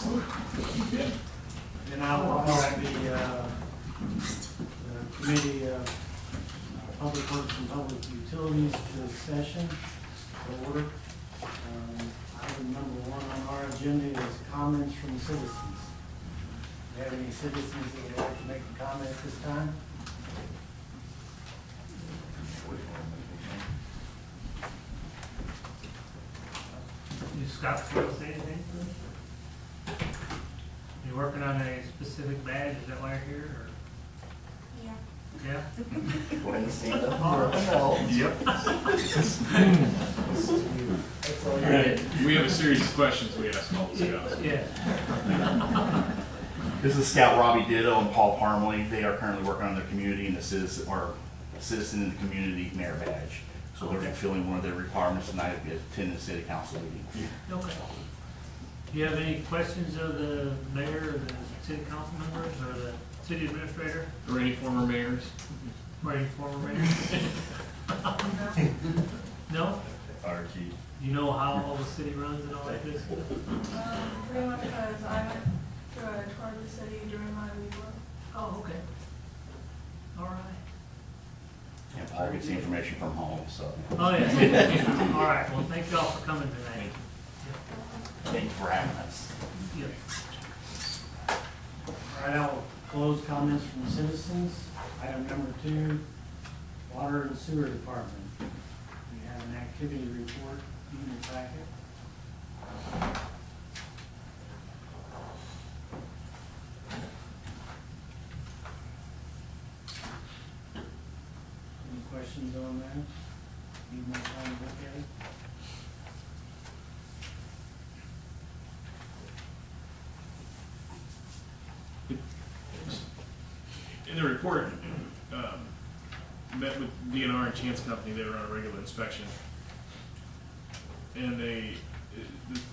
Then I'll call the Committee of Public Works and Public Utilities to session to order. Item number 1 on our agenda is comments from citizens. Do you have any citizens that would like to make a comment at this time? You Scott, want to say anything? You working on a specific badge? Is that why you're here? Or? Yeah. When you see them, Yep. We have a series of questions we ask all the scouts. Yeah. This is Scout Robbie Ditto and Paul Parmalee. They are currently working on their community and the citizen in the community mayor badge. So they're fulfilling one of their requirements tonight to attend the city council meeting. Okay. Do you have any questions of the mayor or the city council members or the city administrator? Or any former mayors? Or any former mayor? No? Fire chief. Do you know how the city runs and all that good stuff? Pretty much because I went to a tour of the city during my leave. Oh, okay. All right. And Paul gets the information from home, so. Oh, yeah. All right. Well, thank y'all for coming tonight. Thank you for having us. Yep. All right, I'll close comments from citizens. Item number 2, Water and Sewer Department. We have an activity report in your packet. Any questions on that? Need more time to look at it? In the report, met with DNR and Chance Company. They were on a regular inspection. And the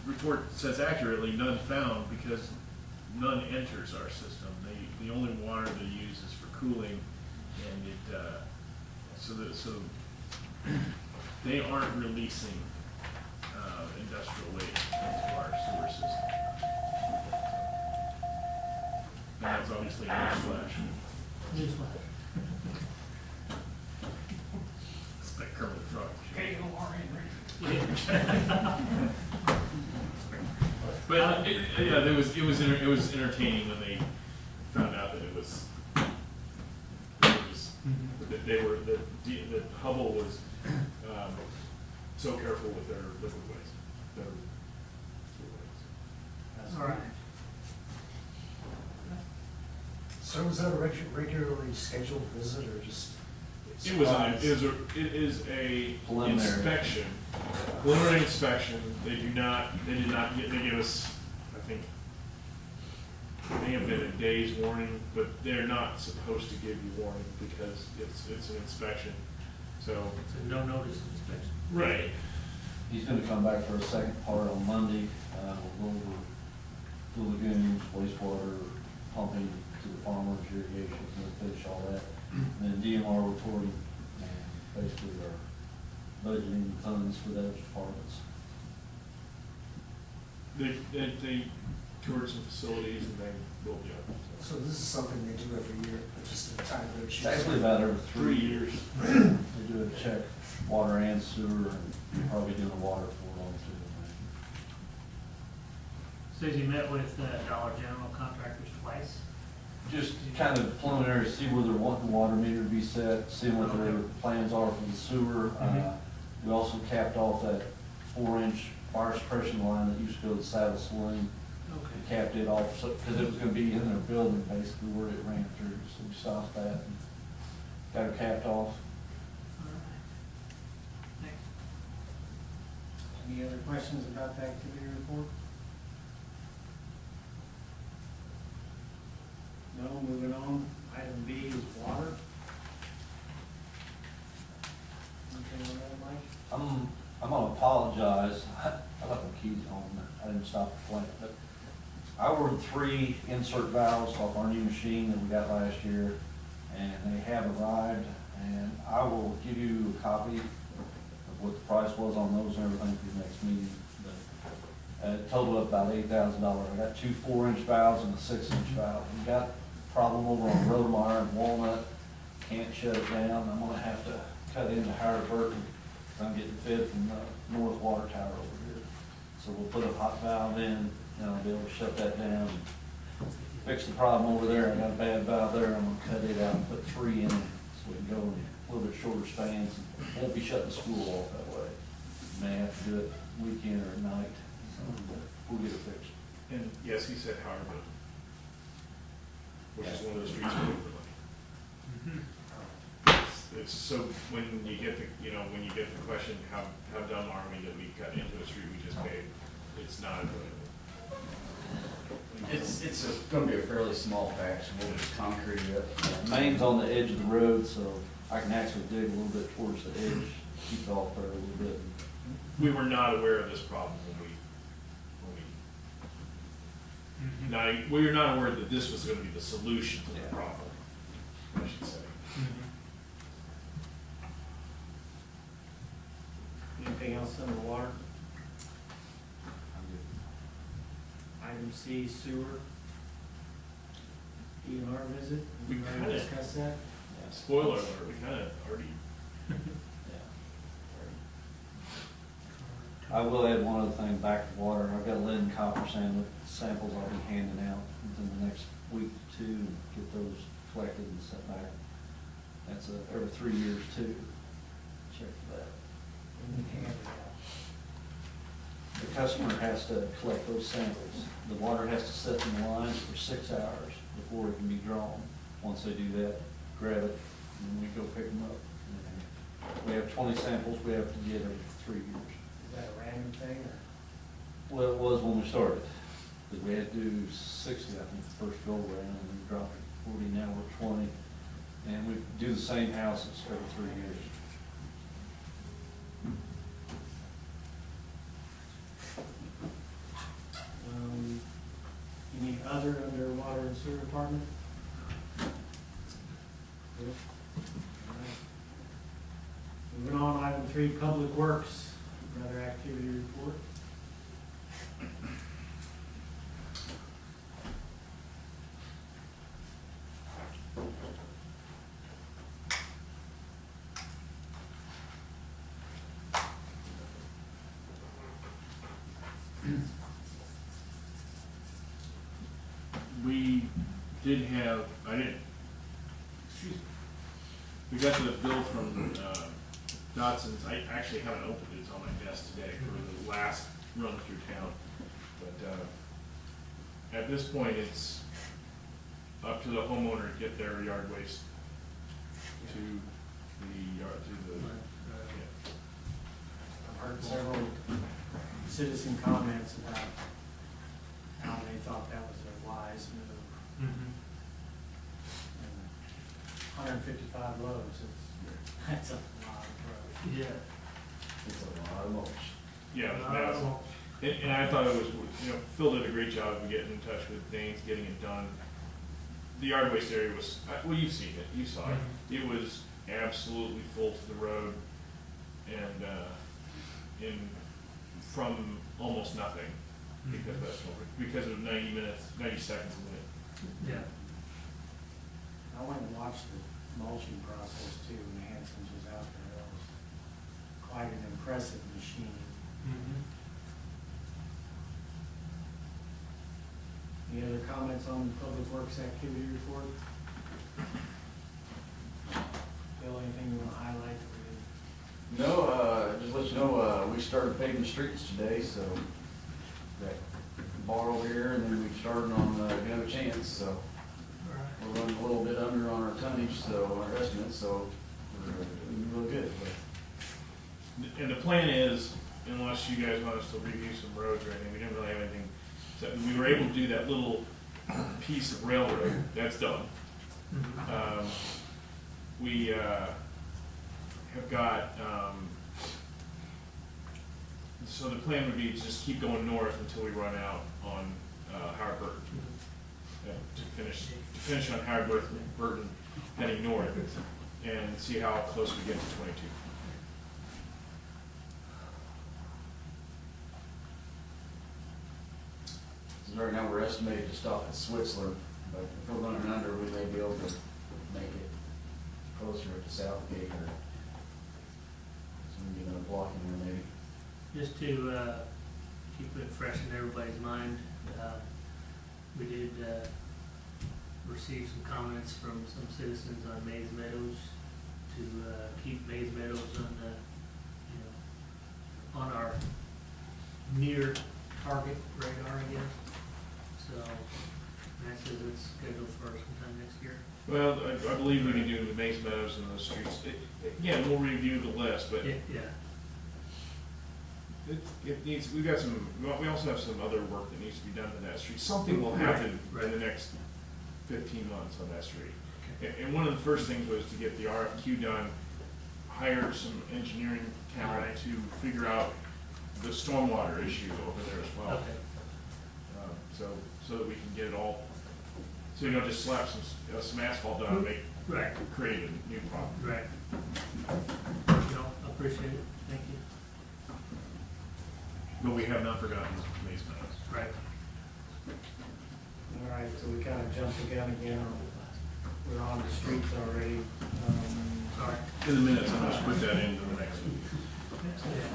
report says accurately, none found because none enters our system. The only water they use is for cooling, and so they aren't releasing industrial waste into our sewer system. And that's obviously a newsflash. Newsflash. It's like Kermit the Frog. But yeah, it was entertaining when they found out that that they were that Hubble was so careful with their liquid waste. All right. So was that a regularly scheduled visit or just? It is a Preliminary. inspection, preliminary inspection. They did not they give us, I think, it may have been a day's warning, but they're not supposed to give you warning because it's an inspection. So It's a no notice inspection. right. He's gonna come back for a second part on Monday. We'll go over the lagoons, wastewater, pumping to the farmers, irrigation, we'll finish all that. And then DMR reporting and basically our budgeting funds for those departments. They toured some facilities and they will be up. So this is something they do every year, but just in time to It's actually about every 3 years. They do a check, water and sewer, and probably doing a water for them too. Says you met with Dollar General contractors twice. Just kind of preliminary, to see where they're wanting the water meter to be set, seeing what their plans are for the sewer. We also capped off that 4-inch fire suppression line that used to go to the Saddle Saloon. Okay. We capped it off, because it was gonna be in their building, basically, where it ran through, so we stopped that and got it capped off. All right. Thanks. Any other questions about the activity report? No, moving on. Item B is water. Anything on that, Mike? I'm gonna apologize, I left my keys home, I didn't stop the plant, but I ordered 3 insert valves off our new machine that we got last year, and they have arrived, and I will give you a copy of what the price was on those and everything for the next meeting. But Total up about $8,000. I got two 4-inch valves and a 6-inch valve. We got a problem over on Rodemeyer and Walnut, can't shut it down. I'm gonna have to cut into Howard Burton, 'cause I'm getting fed from the north water tower over here. So we'll put a hot valve in, and I'll be able to shut that down, fix the problem over there. I got a bad valve there, I'm gonna cut it out and put 3 in, so we can go in a little bit shorter spans. Won't be shutting the school off that way. May have to do it weekend or at night, so we'll get it fixed. And yes, he said Howard, which is one of the streets we overlook. It's so, when you get when you get the question, how dumb are we that we cut into a street we just paved, it's not avoidable. It's gonna be a fairly small patch, we'll just concrete it up. Main's on the edge of the road, so I can actually dig a little bit towards the edge, keep it off there a little bit. We were not aware of this problem we were not aware that this was gonna be the solution to the problem, I should say. Anything else under water? Item C, sewer. E&R visit, We we already kinda- discussed that? Spoiler alert, we kinda already. I will add one other thing back to water. I've got lead and copper samples I'll be handing out within the next week or two, and get those collected and sent back. That's every 3 years too. Check for that. The customer has to collect those samples. The water has to sit in the lines for 6 hours before it can be drawn. Once they do that, grab it, and then we go pick them up. And we have 20 samples we have to get every 3 years. Is that a random thing, or? Well, it was when we started, because we had to do 60, I think, the first go around, and we dropped it to 40, now we're 20. And we do the same houses every 3 years. Any other under water and sewer department? Good. All right. Moving on, item 3, public works, another activity report. We did have, we got the bill from Dotson's. I actually haven't opened it, it's on my desk today for the last run through town. But at this point, it's up to the homeowner to get their yard waste to the yard, yeah. I've heard several citizen comments about how they thought that was a wise move. And 155 loads, that's a lot of road. Yeah. It's a lot of mulch. Yeah, it was massive. And I thought it was, Phil did a great job of getting in touch with Danes, getting it done. The yard waste area was, well, you've seen it, you saw it. It was absolutely full to the road, and from almost nothing, because of 90 seconds of it. Yeah. I went and watched the mulching process too, when Hanson's was out there. That was quite an impressive machine. Any other comments on the Public Works activity report? Bill, anything you want to highlight that we didn't? No, just let you know, we started paving the streets today, so that bar over here, and then we started on, Another Chance, so we're running a little bit under on our tonnage, so our estimates, so we're doing real good. And the plan is, unless you guys want us to review some roads or anything, we didn't really have anything. So we were able to do that little piece of railroad, that's done. We have got, so the plan would be to just keep going north until we run out on Howard Burton. To finish on Howard Burton heading north and see how close we get to 22. we're estimated to stop at Switzerland, but if we're running under, we may be able to make it closer to Southgate or some, blocking there maybe. Just to keep it fresh in everybody's mind, we did receive some comments from some citizens on Mays Meadows to keep Mays Meadows on the, on our near target radar, I guess. So, Matt says it's scheduled for sometime next year. Well, I believe we can do the Maze Meadows and those streets. Again, we'll review the list, but Yeah, it needs, we also have some other work that needs to be done to that street. Something will happen in the next 15 months on that street. And one of the first things was to get the RFQ done, hire some engineering talent to figure out the stormwater issue over there as well. okay. So that we can get it all, so you don't just slap some asphalt down and create a new problem. Right. No, I appreciate it, thank you. But we have not forgotten Maze Meadows. Right. All right, so we kind of jumped the gun again. We're on the streets already. Sorry. In the minutes, I'm gonna put that into the next week.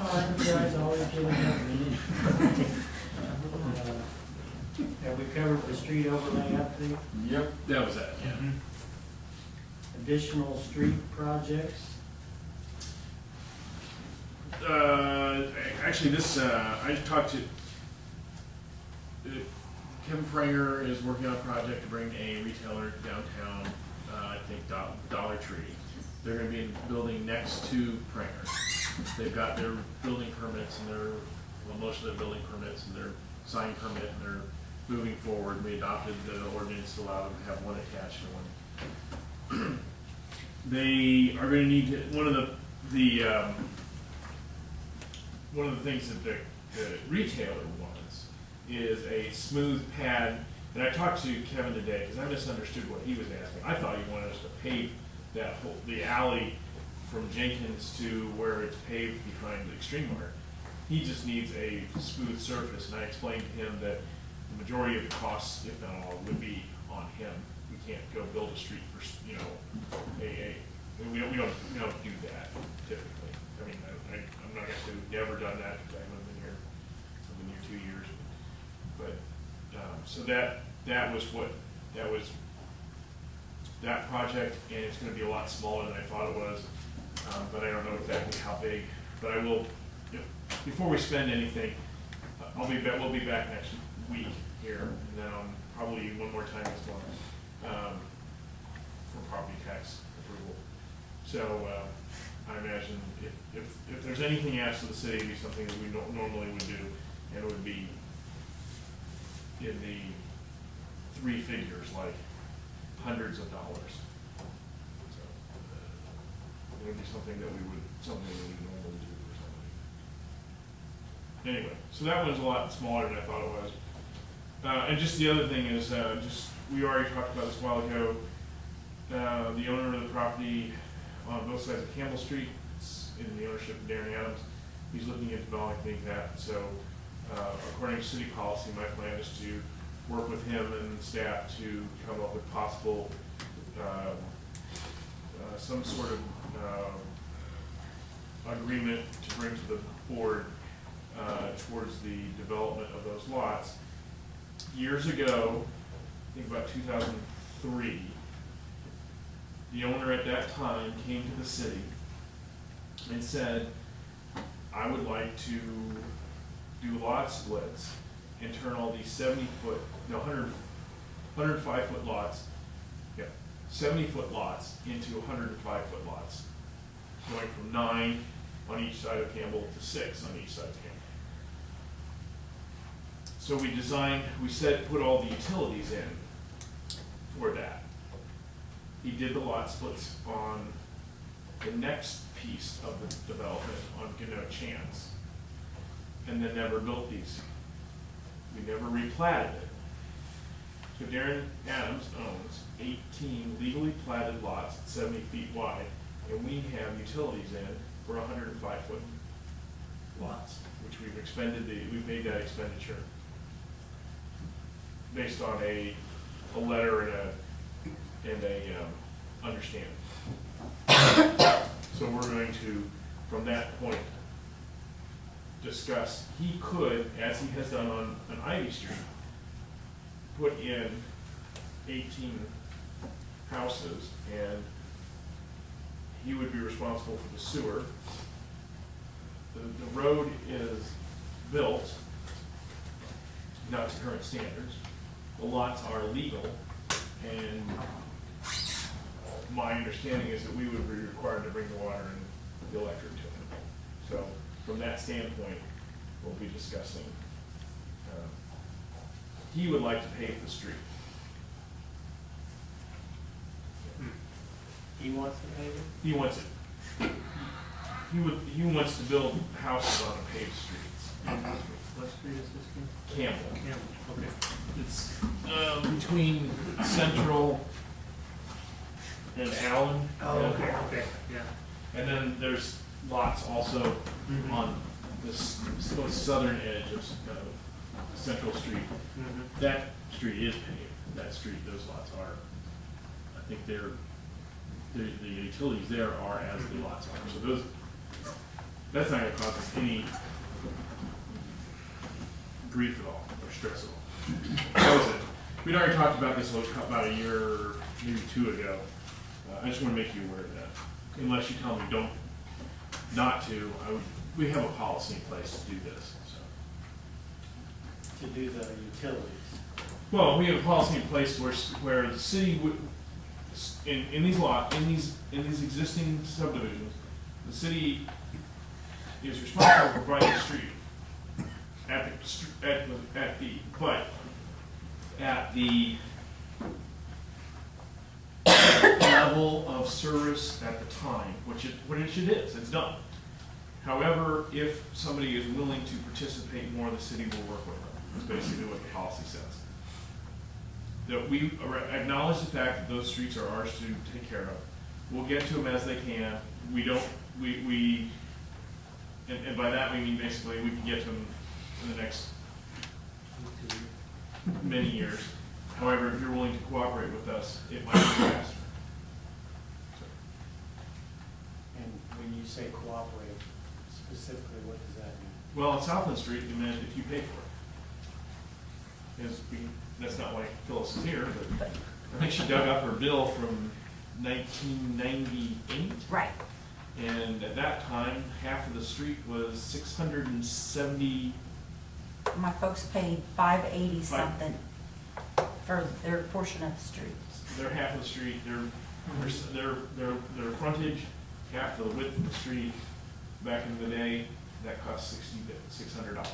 All right, you guys always getting up meeting. Have we covered the street overlay update? Yep. That was that, yeah. Additional street projects? Actually, this, I talked to, Kevin Pranger is working on a project to bring a retailer downtown, I think Dollar Tree. They're gonna be building next to Pranger. They've got their building permits and most of their building permits and their sign permit, and they're moving forward. We adopted the ordinance to allow them to have one attached to one. They are gonna need to, one of the things that the retailer wants is a smooth pad. And I talked to Kevin today because I misunderstood what he was asking. I thought he wanted us to pave the alley from Jenkins to where it's paved behind the Extreme Mart. He just needs a smooth surface, and I explained to him that the majority of the costs, if not all, would be on him. We can't go build a street for, we don't do that typically. I mean, I'm not gonna say we've never done that because I haven't been here 2 years. But, so that was that project, and it's gonna be a lot smaller than I thought it was. But I don't know exactly how big, but I will, before we spend anything, we'll be back next week here, and then probably one more time this month, for property tax approval. So, I imagine if there's anything asked of the city, it'd be something that we normally would do, and it would be in the 3 figures, like hundreds of dollars. So, it would be something that we would normally do for somebody. Anyway, so that one's a lot smaller than I thought it was. And just the other thing is, we already talked about this a while ago, the owner of the property on both sides of Campbell Street, it's in the ownership of Darren Adams, he's looking at developing that. So, according to city policy, my plan is to work with him and staff to come up with possible, some sort of agreement to bring to the board towards the development of those lots. Years ago, I think about 2003, the owner at that time came to the city and said, I would like to do lot splits and turn all these 105-foot lots, 70-foot lots into 105-foot lots, going from 9 on each side of Campbell to 6 on each side of Campbell. So we put all the utilities in for that. He did the lot splits on the next piece of the development on Gannett Chance, and then never built these. We never replatted it. So Darren Adams owns 18 legally platted lots at 70 feet wide, and we have utilities in for 105-foot lots, which we've made that expenditure. based on a letter and a understanding. So we're going to, from that point, discuss, he could, as he has done on Ivy Street, put in 18 houses, and he would be responsible for the sewer. The road is built, not to current standards. The lots are legal, and my understanding is that we would be required to bring the water and the electric to him. So from that standpoint, we'll be discussing, he would like to pave the street. He wants to pay it? He wants it. He wants to build houses on a paved streets. What street is this again? Campbell. Campbell, okay. It's between Central and Allen. Oh, okay, okay, yeah. And then there's lots also Mhm. on this southern edge of Central Street. Mhm. That street is paved. That street, those lots are. I think the utilities there are as the lots are. So that's not gonna cause us any grief at all, or stress at all. We'd already talked about this about a year, maybe 2 ago. I just wanna make you aware of that. Unless you tell me not to, we have a policy in place to do this, so. To do the utilities. Well, we have a policy in place where the city would, in these existing subdivisions, the city is responsible for providing the street at the level of service at the time, which it is, it's done. However, if somebody is willing to participate more, the city will work with them. That's basically what the policy says. That we acknowledge the fact that those streets are ours to take care of. We'll get to them as they can. And by that we mean basically we can get to them in the next many years. However, if you're willing to cooperate with us, it might be faster. And when you say cooperate, specifically, what does that mean? Well, at Southland Street, it meant if you pay for it. That's not why Phyllis is here, but I think she dug up her bill from 1998. Right. And at that time, half of the street was 670. My folks paid $580 something for their portion of the street. Their half of the street, their frontage, half of the width of the street. Back in the day, that cost $600.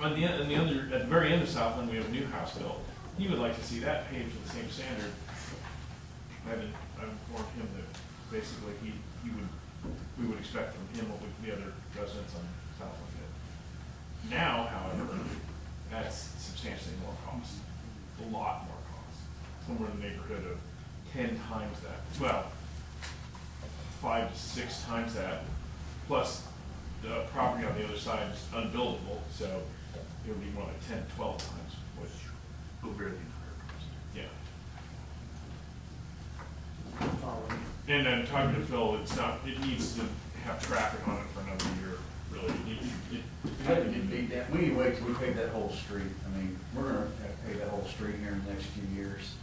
At the very end of Southland, we have a new house built. He would like to see that paved to the same standard. I've informed him that basically we would expect from him what the other residents on Southland did. Now, however, that's substantially more cost, a lot more cost, somewhere in the neighborhood of 10 times that. Well, 5 to 6 times that, plus the property on the other side is unbuildable, so it would be more like 10, 12 times, which will bear the entire cost. Yeah. Following. And then talking to Phil, it needs to have traffic on it for another year, really. We had to get beat down. We need to wait till we pave that whole street. I mean, we're gonna have to pave that whole street here in the next few years.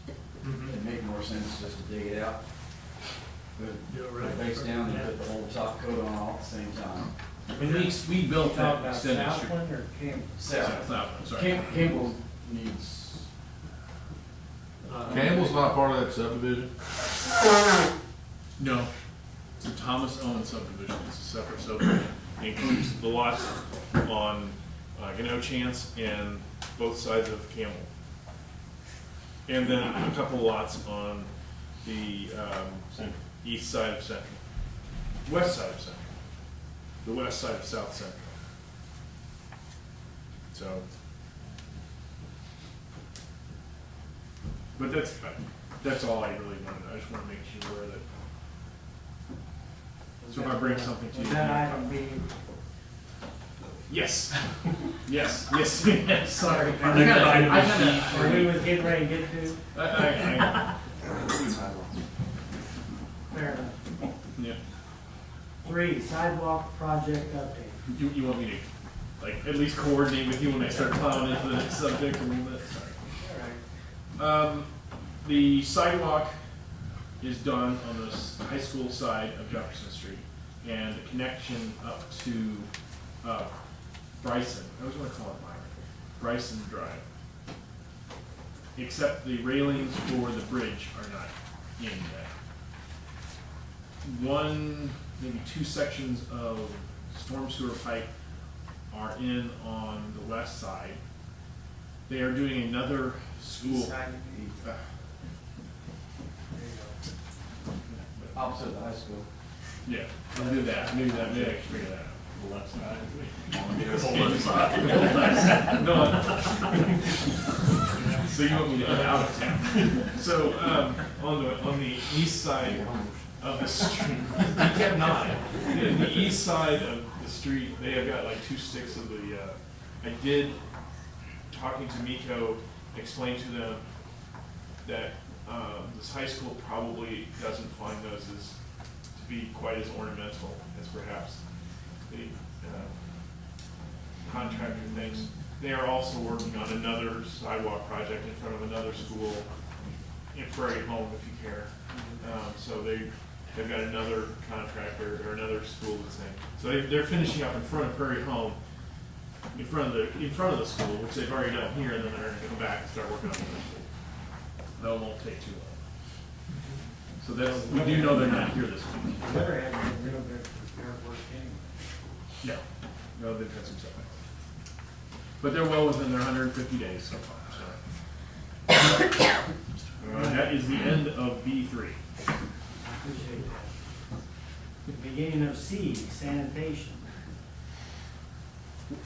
It'd make more sense just to dig it out. Put Do it the right. base down and put the whole top coat on all at the same time. We built Talk that about extended street. Southland or Campbell? Southland, sorry. Campbell needs, Campbell's not part of that subdivision? No, it's a Thomas Owen subdivision, it's a separate subdivision. It includes the lots on Chance and both sides of Campbell. And then a couple lots on the east side of Central, west side of Central, the west side of South Central. So, but that's all I really wanted. I just want to make you aware that. So if I bring something to you. Would that item be Yes. Yes. Sorry. Our next item I is kinda- Or we was getting ready to get to, I- fair enough. yeah. 3, sidewalk project update. You want me to, like, at least coordinate with you when I start plowing into the next subject a little bit? Sorry. The sidewalk is done on the high school side of Jefferson Street, and the connection up to, Bryson, I always wanna call it Bryson Drive. Except the railings for the bridge are not in yet. One, maybe 2 sections of storm sewer pipe are in on the west side. They are doing another school. East side. uh, There you Opposite of the high school. Yeah, we'll do that, maybe I can figure that out. The left side. The left side. No. So you want me to get out of town? So, on the east side of the street, you kept nodding. Yeah, the east side of the street, they have got like 2 sticks of the, I did, talking to Miko, explain to them that, this high school probably doesn't find those as, to be quite as ornamental as perhaps the contractor thinks. They are also working on another sidewalk project in front of another school in Prairie Home, if you care. So they've got another contractor or another school that's saying, so they're finishing up in front of Prairie Home, in front of the school, which they've already done here, and then they're gonna come back and start working on the other school. That won't take too long. So that's, we do know they're not here this week. go. Better have a real good repair work anyway. Yeah, no, they've had some setbacks. But they're well within their 150 days so far, so. That is the end of B3. I appreciate that. Beginning of C, sanitation.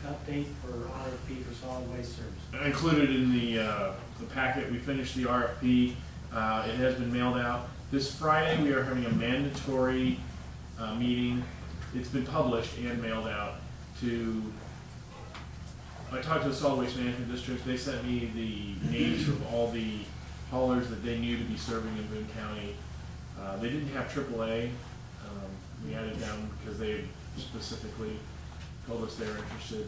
Update for RFP for solid waste service. Included in the packet, we finished the RFP. It has been mailed out. This Friday, we are having a mandatory meeting. It's been published and mailed out to, I talked to the Solid Waste Management District. They sent me the names of all the haulers that they knew to be serving in Boone County. They didn't have AAA. We added them because they specifically told us they were interested.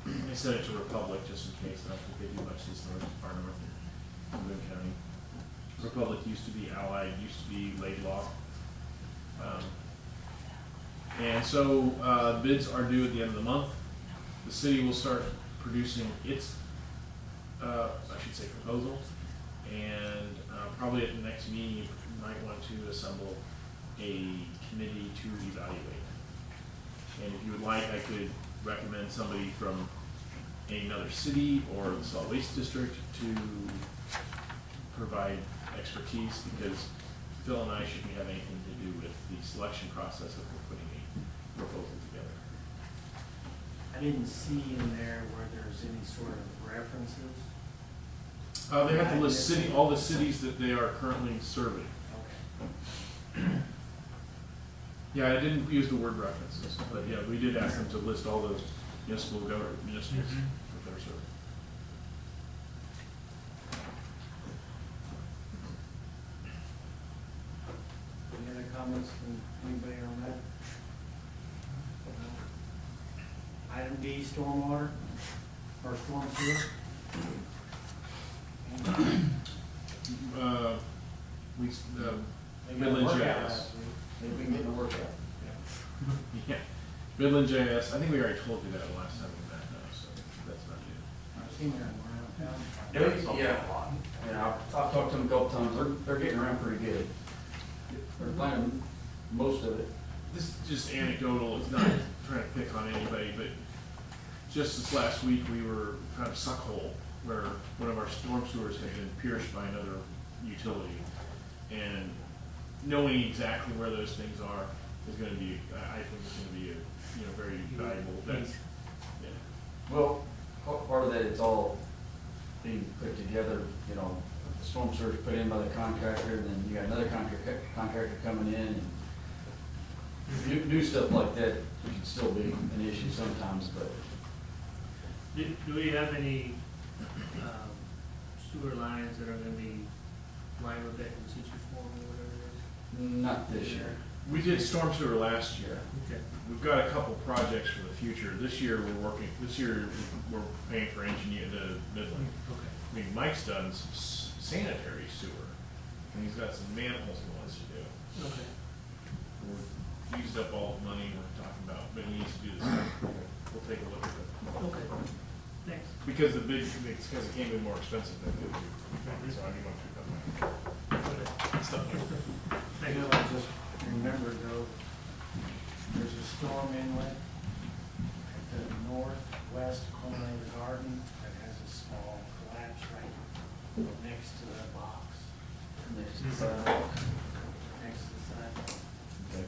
They sent it to Republic just in case. I don't think they do much this north, far north in Boone County. Republic used to be Allied, used to be Laidlaw. And so bids are due at the end of the month. The city will start producing its, I should say, proposal. And probably at the next meeting, you might want to assemble a committee to evaluate. And if you would like, I could recommend somebody from another city or the solid waste district to provide expertise, because Phil and I shouldn't have anything to do with the selection process if we're putting a proposal together. I didn't see in there where there's any sort of references. They have to list all the cities that they are currently serving. Okay. Yeah, I didn't use the word references, but yeah, we did ask them to list all the municipals that they're serving. Any other comments from anybody on that? Item D, stormwater, or storm sewer. They got a Midland workout JS. last week. Maybe we can get the workout. Yeah, Midland JS, I think we already told you that last time we met, so that's not new. I've seen that around town. Yeah, I've talked to them a couple times, they're getting around pretty good. They're planning most of it. This is just anecdotal, it's not trying to pick on anybody, but just this last week, we were kind of suck hole where one of our storm sewers had been pierced by another utility. And knowing exactly where those things are is gonna be, I think it's gonna be a, very valuable, that's, yeah. Well, part of that, it's all being put together, the storm surge put in by the contractor, and then you got another contractor coming in, and New stuff like that can still be an issue sometimes, but Do we have any, sewer lines that are gonna be line with that in situ form or whatever it not this year. We did storm sewer last year. is? Okay. We've got a couple projects for the future. This year, we're paying for the Midland. Okay. I mean, Mike's done some sanitary sewer, and he's got some manholes he wants to do. Okay. We're used up all the money we're talking about, but he needs to do this. We'll take a look at it. Okay. Thanks. Because it's because it came in more expensive than it did. So I didn't want to pick up my stuff. I know, I just remembered though, there's a storm inlet at the northwest corner of the garden that has a small collapse right next to the box, next to the sidewalk. Okay.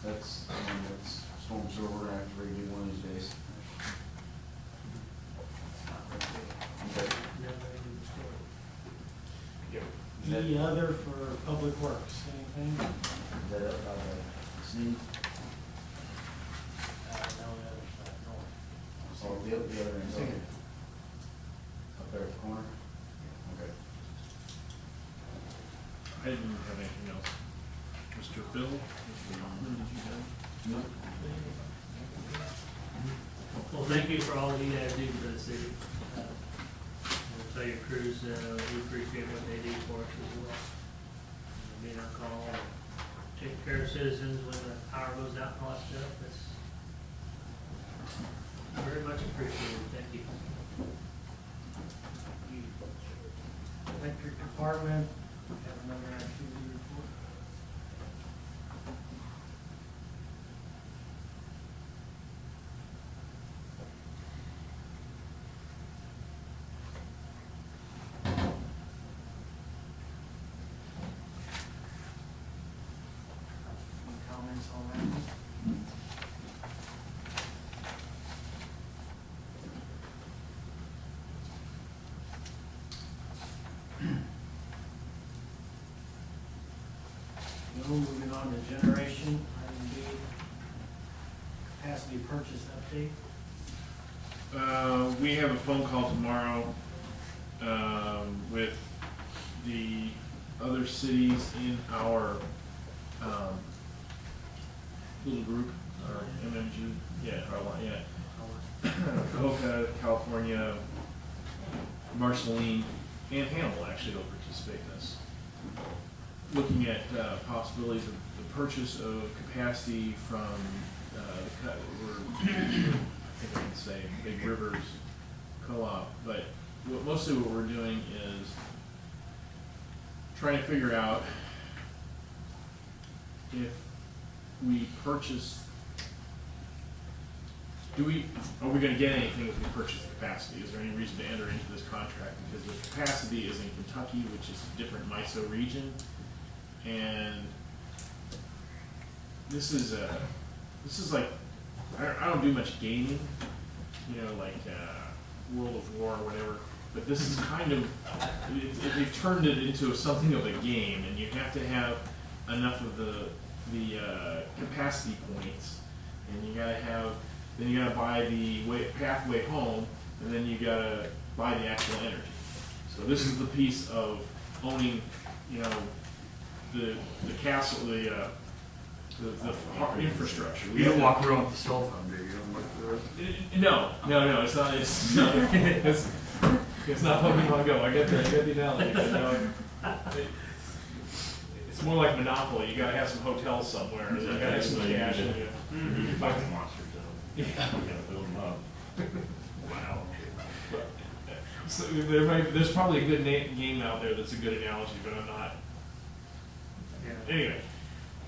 That's storm sewer, we're gonna have to redo one of these days. Okay. Yep. Any other for public works, anything? Is that up by the sea? No, the other side, north. Oh, the other end, okay. Up there at the corner? Okay. I didn't have anything else. Mr. Phil, Mr. Hoffman, did you have? No. Well, thank you for all that you guys do for the city. I'll tell your crews, we appreciate what they do for us as well. Being on call, taking care of citizens when the power goes out and all that stuff, that's very much appreciated. Thank you. Electric department, have another activity report. Any comments on that? No, moving on to generation, item B, capacity purchase update. We have a phone call tomorrow, with the other cities in our, little group, our MMG, Cahokia, California, Marceline, and Hannibal actually will participate in this. Looking at possibilities of the purchase of capacity from, I think I can say Big Rivers Co-op, but mostly what we're doing is trying to figure out if we purchase, are we gonna get anything if we purchase the capacity? Is there any reason to enter into this contract? Because the capacity is in Kentucky, which is a different MISO region. And this is like, I don't do much gaming, like World of War or whatever, but this is kind of, they've turned it into something of a game, and you have to have enough of the capacity points, and then you gotta buy the pathway home, and then you gotta buy the actual energy. So this is the piece of owning, the castle, the infrastructure. You don't walk around with the cell phone, do you? You don't look through it? No, it's not, it's not Pokemon Go, I get the analogy. It's more like Monopoly, you gotta have some hotels somewhere, you gotta have some cash. You can buy the monsters, though. You gotta build them up. Wow. So there's probably a good game out there that's a good analogy, but I'm not. Yeah. Anyway,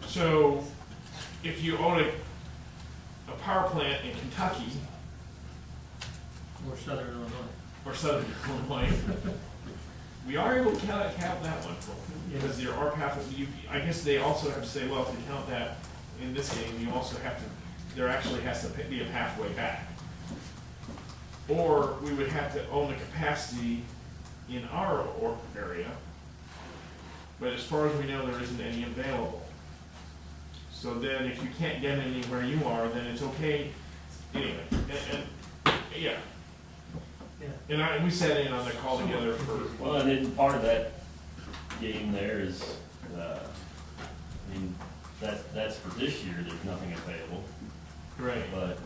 so if you own a power plant in Kentucky Or Southern Illinois. or Southern Illinois, we are able to count that one because there are I guess they also have to say, well, to count that in this game, you also have to. There actually has to be a pathway back, or we would have to own the capacity in our area. But as far as we know, there isn't any available. So then if you can't get anywhere you are, then it's okay, anyway, yeah. Yeah. And we sat in on the call together for, Well, and then part of that game there is, I mean, that's for this year, there's nothing available. right, But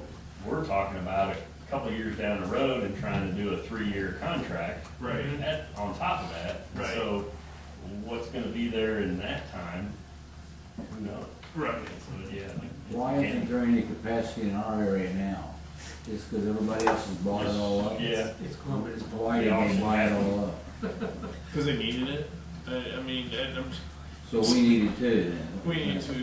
we're talking about a couple of years down the road and trying to do a 3-year contract. right. On top of that. Right. So what's gonna be there in that time, who knows? Right. So, yeah. like, Why isn't there any capacity in our area now? Just because everybody else has bought it all up? Yeah. It's Columbus. Why did they buy it all up? Because they needed it. I mean, So we need it too then? we need to, So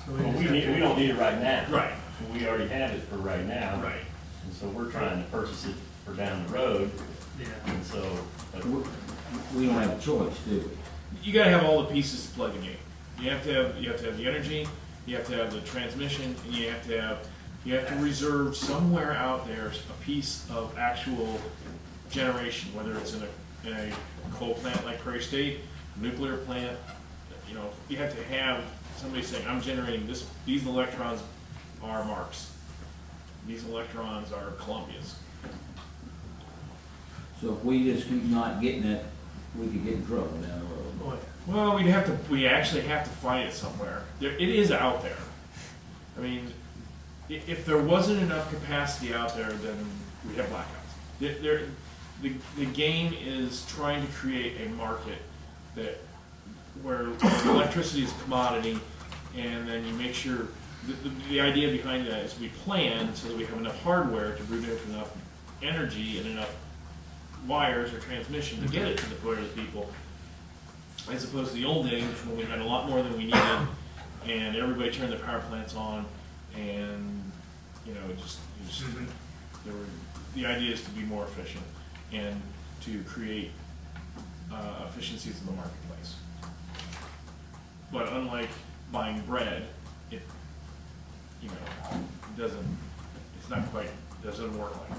Well, just we don't need it right now. right, We already have it for right now. right. And so we're trying to purchase it for down the road, Yeah. and so, but We don't have a choice, do we? You gotta have all the pieces to plug in game. You have to have the energy, you have to have the transmission, and you have to reserve somewhere out there a piece of actual generation, whether it's in a coal plant like Prairie State, nuclear plant. You know, you have to have somebody saying, I'm generating this, these electrons are Marks. These electrons are Columbia's. So if we just keep not getting it, we could get in trouble down the road. Boy. Well, we actually have to find it somewhere. It is out there. I mean, if there wasn't enough capacity out there, then we'd have blackouts. The game is trying to create a market where electricity is a commodity, and then you make sure, the idea behind that is we plan so that we have enough hardware to produce enough energy and enough wires or transmission to get it to the people, as opposed to the old days when we had a lot more than we needed, and everybody turned their power plants on, and the idea is to be more efficient and to create efficiencies in the marketplace. But unlike buying bread, it doesn't work like that.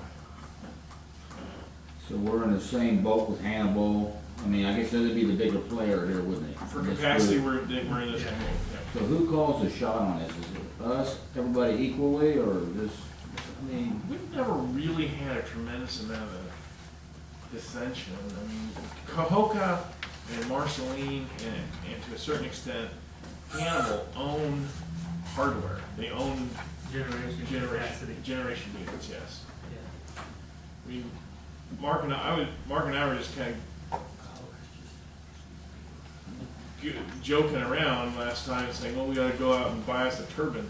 So we're in the same boat with Hannibal. I mean, I guess that'd be the bigger player here, wouldn't it? For In this capacity, group. we're in this. So who calls the shot on this? Is it us, everybody equally, or just, I mean, We've never really had a tremendous amount of dissension. I mean, Cahokia and Marceline and to a certain extent, Hannibal own hardware. They own Generation capacity. generation units, yes. Yeah. I mean, Mark and I were just kind of joking around last time, saying, "Well, we ought to go out and buy us a turbine,"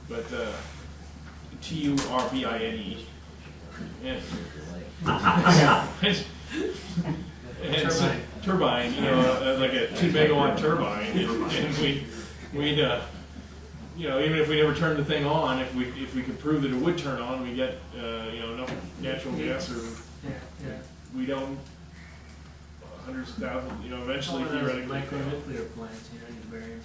but turbine, and Turbine. turbine, like a 2 megawatt turbine, and we'd even if we never turned the thing on, if we could prove that it would turn on, we get enough natural gas, or Yeah. we don't hundreds of thousands, eventually All of those theoretically. micro-nuclear plants, you bury them.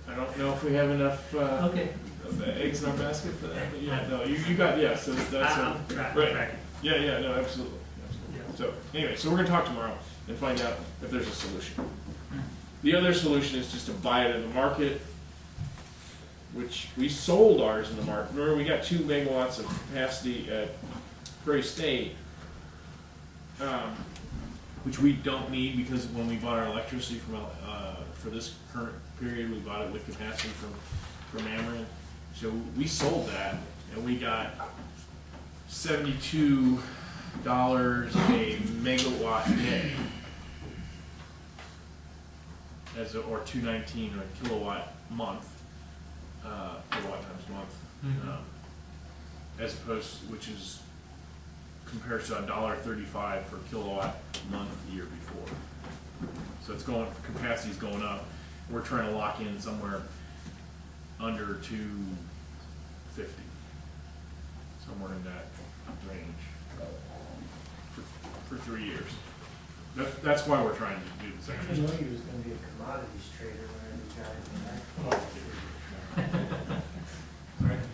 I don't know if we have enough Okay. of the eggs in our basket for that, but yeah, no, you got, yeah, so that's I'm right. tracking. Yeah, no, absolutely. Yeah. So, anyway, so we're gonna talk tomorrow and find out if there's a solution. The other solution is just to buy it in the market, which we sold ours in the market. Remember, we got 2 megawatts of capacity at Prairie State, which we don't need because when we bought our electricity for this current period, we bought it with capacity from Ameren. So we sold that, and we got $72 a megawatt day, or $2.19 a kilowatt month, kilowatt times month, as opposed, which is compares to $1.35 for kilowatt month the year before. So it's capacity's going up. We're trying to lock in somewhere under 250, somewhere in that range for 3 years. That's why we're trying to do this I exercise. didn't know he was gonna be a commodities trader when he got in there. Right.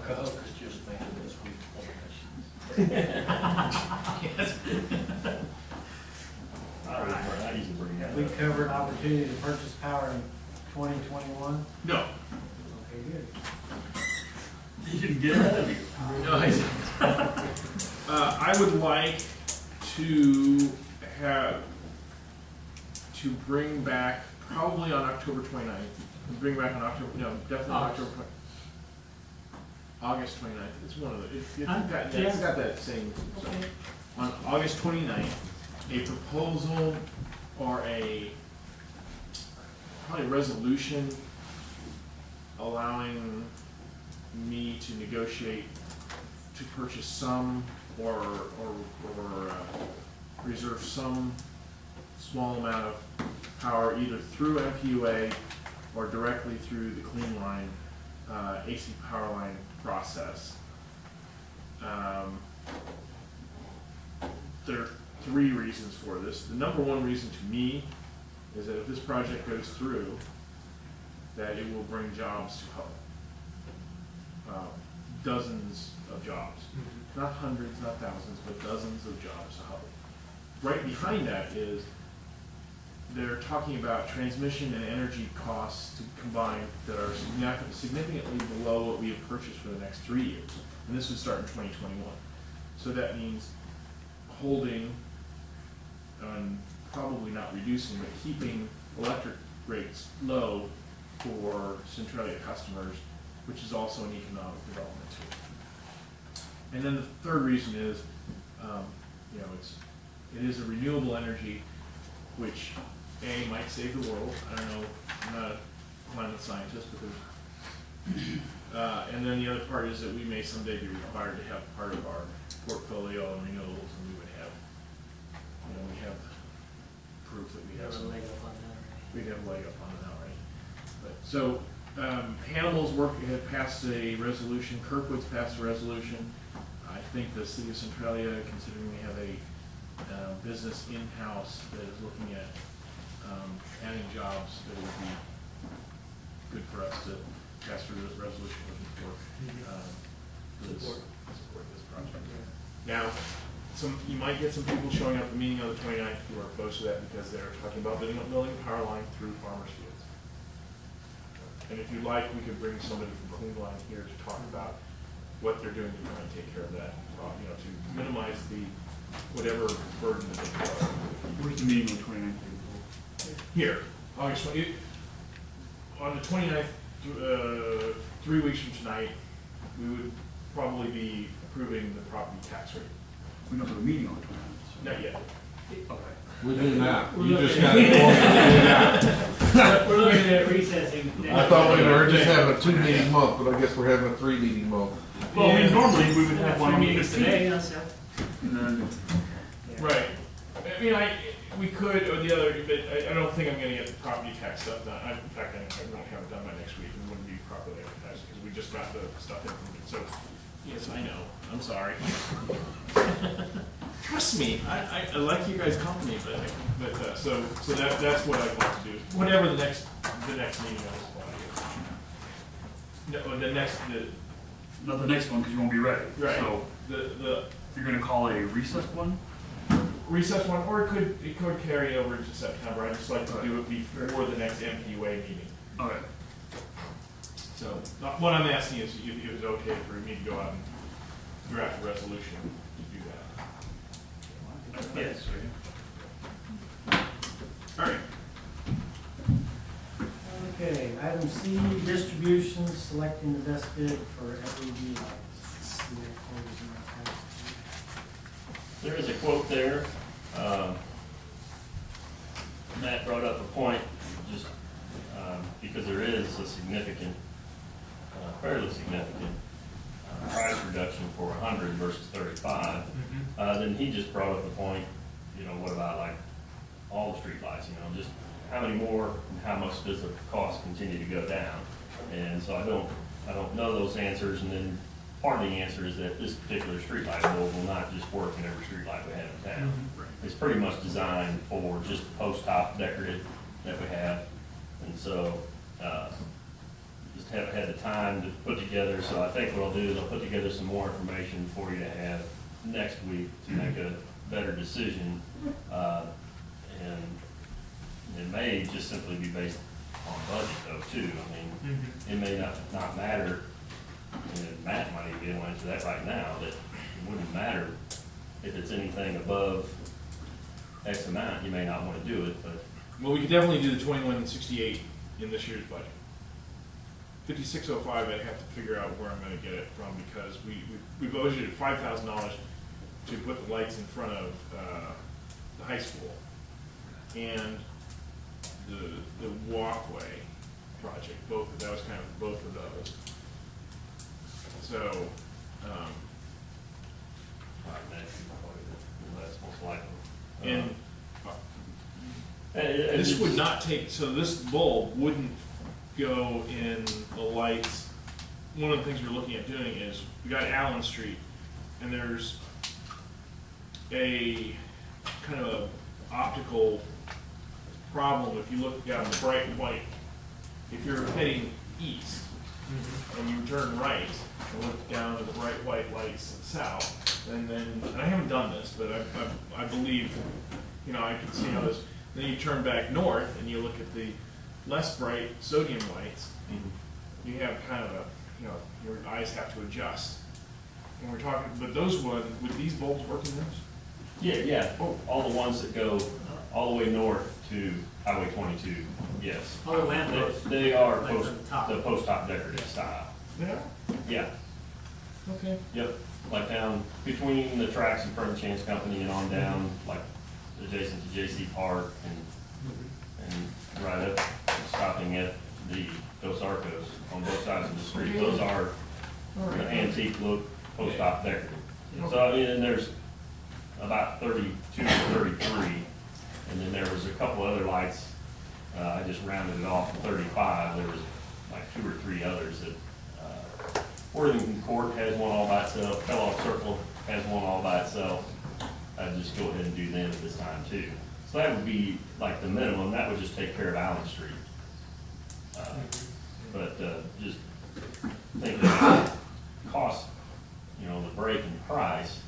Cahokia's just making this week. I usually bring that We up. covered opportunity to purchase power in 2021. No. Okay, good. You didn't get ahead of you. No, I didn't. I would like to bring back, probably on October 29th, bring back on October, no, definitely on October 20th. August 29th, it's one of the, it's got that same, so. Okay. On August 29th, a proposal or probably a resolution allowing me to negotiate to purchase some or reserve some small amount of power either through MPUA or directly through the Clean Line, AC power line process. There are three reasons for this. The number one reason to me is that if this project goes through, that it will bring jobs to Hubble. Dozens of jobs. Not hundreds, not thousands, but dozens of jobs to Hubble. Right behind that is they're talking about transmission and energy costs combined that are significantly below what we have purchased for the next 3 years. And this would start in 2021. So that means holding, probably not reducing, but keeping electric rates low for Centralia customers, which is also an economic development too. And then the third reason is, it is a renewable energy, which might save the world. I don't know, I'm not a climate scientist, but there's, and then the other part is that we may someday be required to have part of our portfolio in renewables, and we would have, we have proof that we have Have a some. leg up on that already. We'd have a leg up on it already. But, so, Hannibal's had passed a resolution, Kirkwood's passed a resolution. I think the city of Centralia, considering we have a business in-house that is looking at adding jobs, that it would be good for us to pass through this resolution looking for support this project. Now, you might get some people showing up at the meeting on the 29th who are opposed to that because they're talking about building a power line through farmers' fields. And if you'd like, we could bring somebody from Clean Line here to talk about what they're doing to try and take care of that, to minimize whatever burden that they have. Where's the meeting on the 29th? Here, August 20, on the 29th, 3 weeks from tonight, we would probably be approving the property tax rate. We don't have a meeting on the 29th. Not yet. Okay. We do now. We're You just looking got at- to We're looking at recessing. I thought we were just having a 2-meeting month, but I guess we're having a 3-meeting month. Well, normally we would have one on the meetings 15th. today, yes, yeah. And then, Right. I mean, we could, or the other, but I don't think I'm gonna get the property tax stuff done. In fact, I won't have it done by next week. It wouldn't be properly advertised because we just got the stuff in from it. So, yes, I know. I'm sorry. Trust me, I like you guys' company, but so that's what I'd like to do. Whatever the next meeting is. No, the next, not the next one, because you won't be ready. right. So you're gonna call a recessed one? Recess one, or it could carry over into September. I just like to do it before the next MPUA meeting. Okay. So, what I'm asking is if it's okay for me to go out and draft a resolution to do that. Yes. All right. Okay, item C, distributions, selecting the best bid for LED lights. There is a quote there. Matt brought up a point, just because there is a significant, fairly significant price reduction for 100 versus 35. Then he just brought up the point, what about like all the street lights, just how many more and how much does the cost continue to go down? And so I don't know those answers, and then part of the answer is that this particular streetlight bulb will not just work in every streetlight we have in town. It's pretty much designed for just the post top decorative that we have. And so, just haven't had the time to put together, so I think what I'll do is I'll put together some more information for you to have next week to make a better decision. And it may just simply be based on budget though, too. I mean, it may not matter, and Matt might even be able to answer that right now, that it wouldn't matter if it's anything above X amount, you may not want to do it, but. Well, we could definitely do the 2168 in this year's budget. 5605, I have to figure out where I'm gonna get it from, because we budgeted $5,000 to put the lights in front of, the high school. And the walkway project, that was kind of both of those. So, That's most likely. and This this would not take, so this bulb wouldn't go in the lights. One of the things we're looking at doing is, we got Allen Street, and there's a kind of a optical problem if you look down the bright white. If you're heading east, and you turn right, and look down at the bright white lights south, and I haven't done this, but I believe, I can see how this, then you turn back north, and you look at the less bright sodium lights, you have kind of your eyes have to adjust. And we're talking, but would these bulbs work in those? Yeah, all the ones that go all the way north to Highway 22, yes. Oh, the lampposts. They are Like on top. the post-op decorative style. Yeah. Yeah, Okay. yep, like down between the tracks in front of Chance Company and on down, like adjacent to JC Park and right up, stopping at the Dos Arcos on both sides of the street. Those are the antique look post-op decorative. So, I mean, and there's about 32 or 33, and then there was a couple other lights, I just rounded it off to 35. There was like 2 or 3 others that, Worthington Court has one all by itself, Kellogg Circle has one all by itself. I'd just go ahead and do them at this time too. So that would be like the minimum, that would just take care of Allen Street. But just thinking about cost, the break in price,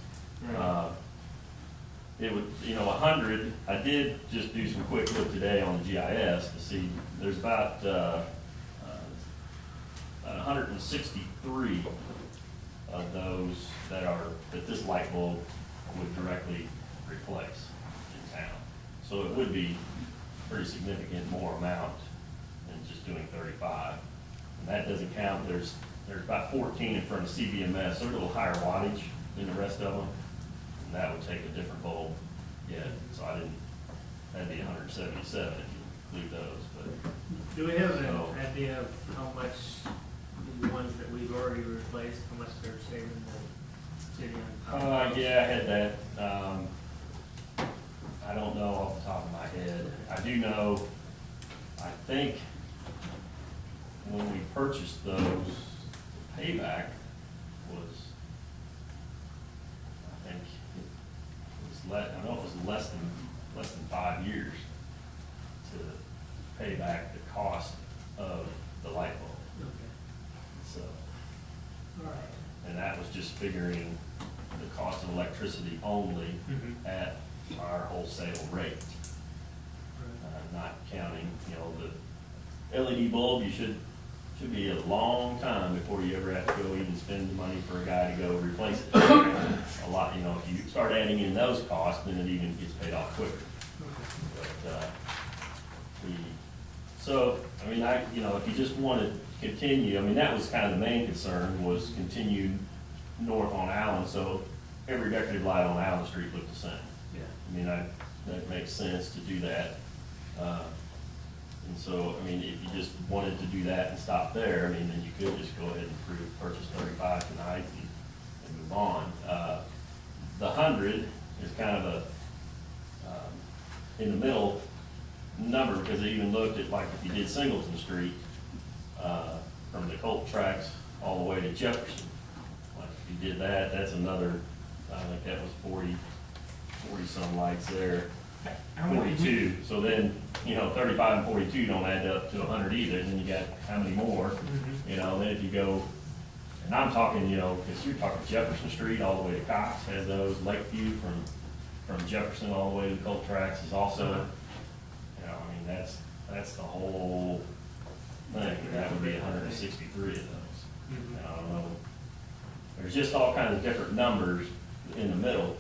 it would, 100, I did just do some quick look today on the GIS to see, there's about 163 of those that this light bulb would directly replace in town. So it would be pretty significant more amount than just doing 35. And that doesn't count, there's about 14 in front of CBMS, they're a little higher wattage than the rest of them. And that would take a different bulb, so that'd be 177 if you include those, but. Do we have an idea of how much the ones that we've already replaced, how much they're saving the city on? Yeah, I had that. I don't know off the top of my head. I do know, I think when we purchased those, the payback was, I think it was I know it was less than 5 years to pay back the cost of the light bulb. Okay. So, All right. and that was just figuring the cost of electricity only at our wholesale rate. Not counting, the LED bulb, you should be a long time before you ever have to go even spend the money for a guy to go replace it. A lot, if you start adding in those costs, then it even gets paid off quicker. But, if you just wanted to continue, that was kind of the main concern, was continue north on Allen, so every decorative light on Allen Street looked the same. Yeah. That makes sense to do that. And so, if you just wanted to do that and stop there, then you could just go ahead and purchase 35 tonight and move on. The 100 is kind of a, in the middle number, because they even looked at, like, if you did Singleton Street, from the Colt tracks all the way to Jefferson. Like, if you did that, that's another, I think that was 40 some lights there. 42, so then, 35 and 42 don't add up to 100 either, then you got how many more? Then if you go And I'm talking, because you're talking Jefferson Street all the way to Cox has those, Lakeview from Jefferson all the way to the Colt Tracks is also, that's the whole thing. That would be 163 of those. And I don't know, there's just all kinds of different numbers in the middle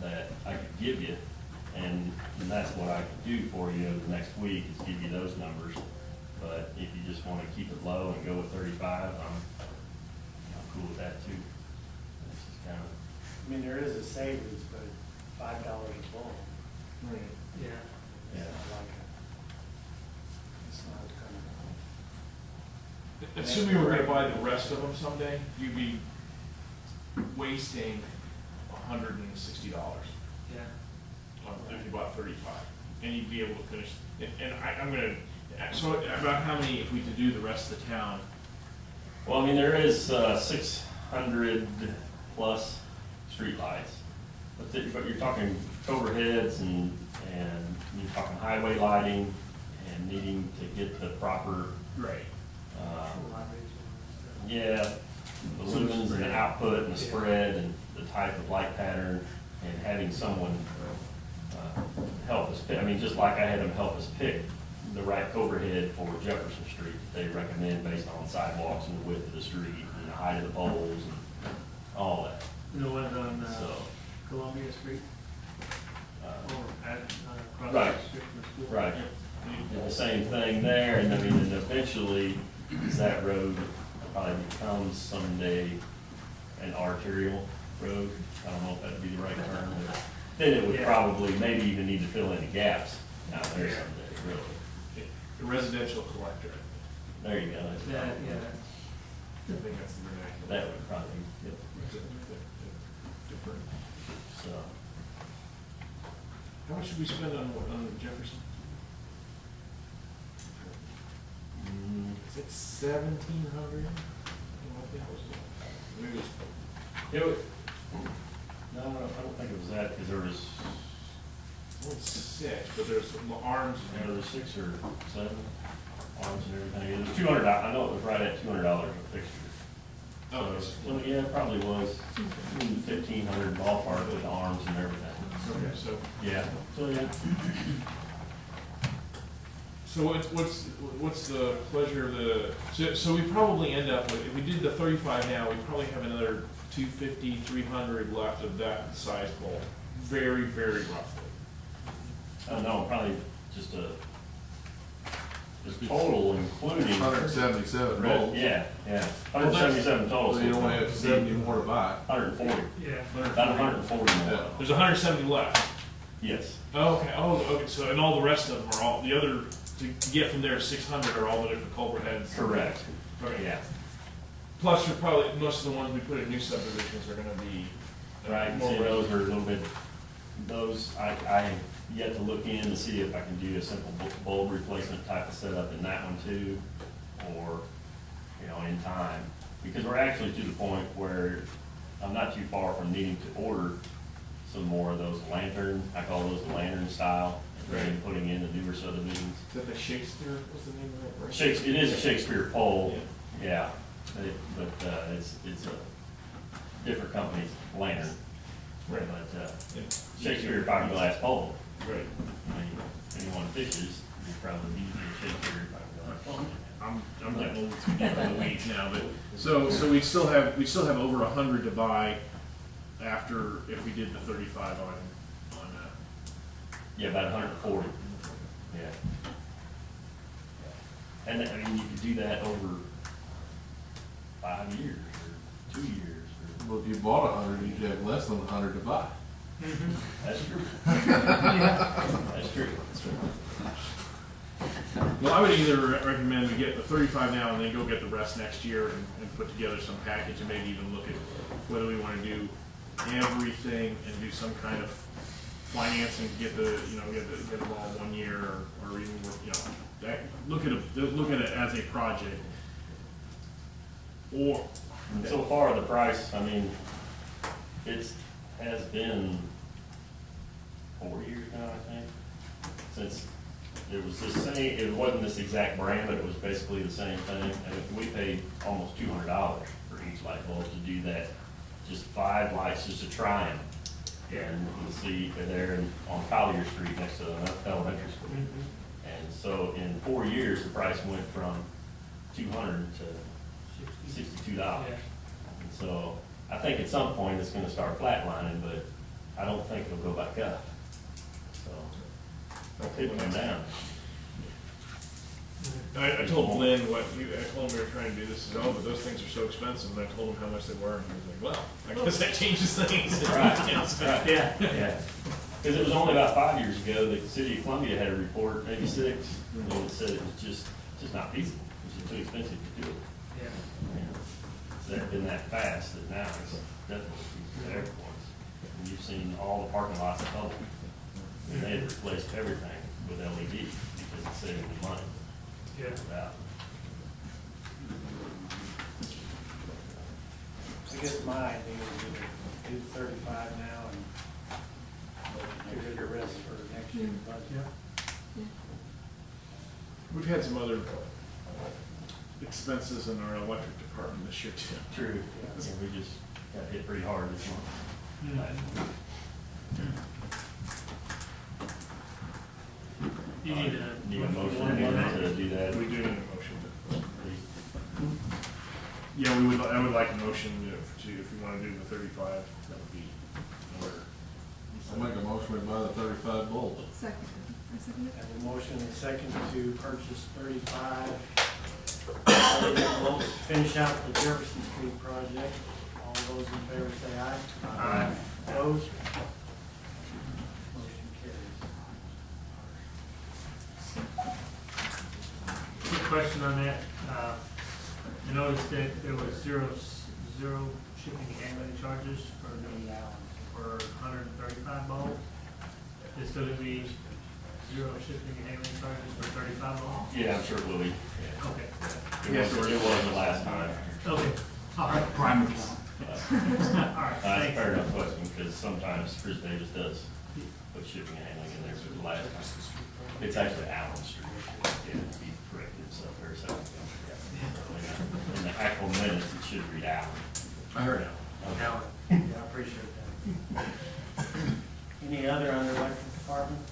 that I could give you, and that's what I could do for you the next week, is give you those numbers. But if you just want to keep it low and go with 35, I'm cool with that too. It's just kind of, I mean, there is a savings, but $5 a ball. Right. Yeah. Yeah. It's not kind Assuming we're gonna buy the rest of them someday, you'd be wasting $160 Yeah. if you bought 35, and you'd be able to finish. I'm gonna. So about how many, if we could do the rest of the town? well, I mean, there is 600 plus streetlights, but you're talking overheads and you're talking highway lighting and needing to get the proper, Right. yeah, the lumens and the output and the spread and the type of light pattern, and having someone help us pick. I mean, just like I had them help us pick the right overhead for Jefferson Street that they recommend based on sidewalks and the width of the street and the height of the poles and all that. The ones on So, Columbia Street, or across Right. the street from the school. right. The same thing there, and I mean, and eventually, that road probably becomes someday an arterial road. I don't know if that'd be the right term, but then it would Yeah. probably maybe even need to fill in the gaps out there Yeah. someday, really. A residential collector. There you go. That's Yeah, probably- yeah. I think that's the vernacular. That would probably, yep, Different. so. How much should we spend on Jefferson? Is it 1,700? Maybe it's It would, no, I don't think it was that, because there was, only 6, but there's some arms. there was 6 or 7 arms and everything. It was $200, I know it was right at $200 a fixture. Oh, So, yeah, it probably was 1,500 ballpark with the arms and everything. okay, so. Yeah. So, yeah. So what's the pleasure of the, so we probably end up with, if we did the 35 now, we probably have another 250, 300 left of that size pole, very, very roughly. No, probably just a total including. 177 rolls. Yeah, yeah. Well, that's- 177 total. So you only have 70 more to buy. 140, Yeah. about 140 more. Yeah. There's 170 left. Yes. Oh, okay, so, and all the rest of them are all, the other, to get from there to 600 are all the different culvert heads? Correct. Okay. Yeah. Plus, you're probably, most of the ones we put in new subdivisions are gonna be. Right, more see, those are a little bit, those, I have yet to look in to see if I can do a simple bulb replacement type of setup in that one too, or, in time. Because we're actually to the point where I'm not too far from needing to order some more of those lantern, I call those the lantern style, and putting in the newer subdivisions. Is that the Shakespeare, what's the name of that? It is a Shakespeare pole, yeah, but it's a different company's lantern. Right. But Yeah. Shakespeare fiberglass pole. Right. I mean, anyone fishes, you probably need a Shakespeare fiberglass pole. I'm getting a little too deep in the weeds now, but, so we'd still have over 100 to buy after, if we did the 35 on Yeah, about 140, yeah. And I mean, you could do that over 5 years, or 2 years, or. Well, if you bought 100, you'd have less than 100 to buy. That's true. That's true. Well, I would either recommend we get the 35 now and then go get the rest next year and put together some package and maybe even look at whether we want to do everything and do some kind of financing to get get them all 1 year or even, look at it as a project. Or, And so far, the price, I mean, has been 4 years now, I think, since it was the same, it wasn't this exact brand, but it was basically the same thing, and we paid almost $200 for each these light bulbs to do that, just 5 lights, just to try them. And you see there on Collier Street next to the elementary school. And so in 4 years, the price went from $200 to $62. Yeah. And so I think at some point it's gonna start flatlining, but I don't think it'll go back up. So it'll come down. I told Lynn I told him we were trying to do this, and but those things are so expensive, and I told him how much they were, and he was like, well, I guess that changes things. Right. Right. Yeah. Yeah. Because it was only about 5 years ago that the city of Columbia had a report, maybe 6, and it said it was just not feasible. It was just too expensive to do it. Yeah. And it's been that fast that now it's definitely feasible at airports. And you've seen all the parking lots in public. And they had replaced everything with LED because it's saving them money. Yeah. Without. I guess my idea would be to do 35 now and figure the rest for next year's budget. We've had some other expenses in our electric department this year too. True. Yeah, we just got hit pretty hard this month. You need Need a motion to do that. We do need a motion to. Yeah, I would like a motion if we want to do the 35, that would be in order. I'll make a motion to buy the 35 bulbs. Second. I second it. Have a motion and a second to purchase 35 volts, finish out the Jefferson Street project. All those in favor say aye. Aye. Opposed? Motion carries. Quick question on that. I noticed that there was zero shipping and handling charges for 135 bulbs. Is still gonna be zero shipping and handling charges for 35 bulbs? Yeah, I'm sure it will be. Yeah. Okay. It was the last time. Okay. All right. Primer. All right. That's a Thanks. fair enough question, because sometimes Chris Davis does put shipping and handling in there for the last time. It's actually Allen Street. Yeah, he corrected himself very second ago. In the actual minutes, it should read Allen. I heard it. Now, Yeah, I appreciate that. Any other under electric department?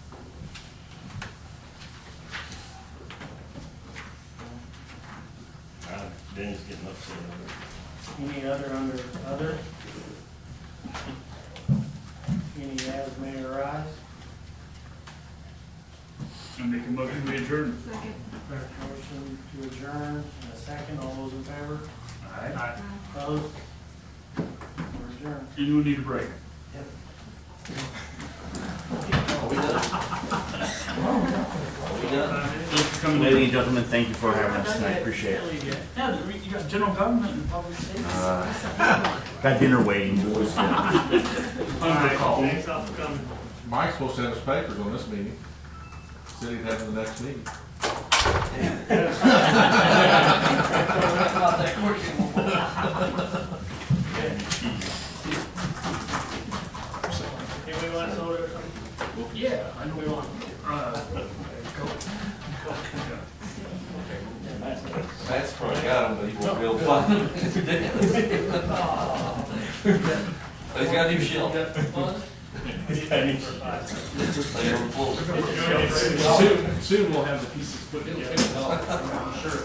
Denny's getting upset over it. Any other under other? Any as may arise? I make a motion to adjourn. Second. Motion to adjourn, and a second, all those in favor? Aye. Opposed? We're adjourned. Anyone need a break? Yep. Ladies and gentlemen, thank you for having us tonight, appreciate it. Yeah, you got general government and public safety. Got dinner waiting, boys. All right. Thanks all for coming. Mike's supposed to have his papers on this meeting. Said he'd have the next meeting. Not that quick anymore. Anybody want soda or something? Yeah, I know. We want. Matt's probably got him, but he won't be able to find him. But he's got new shelf. Lay on the floor. Soon we'll have the pieces put together. Sure.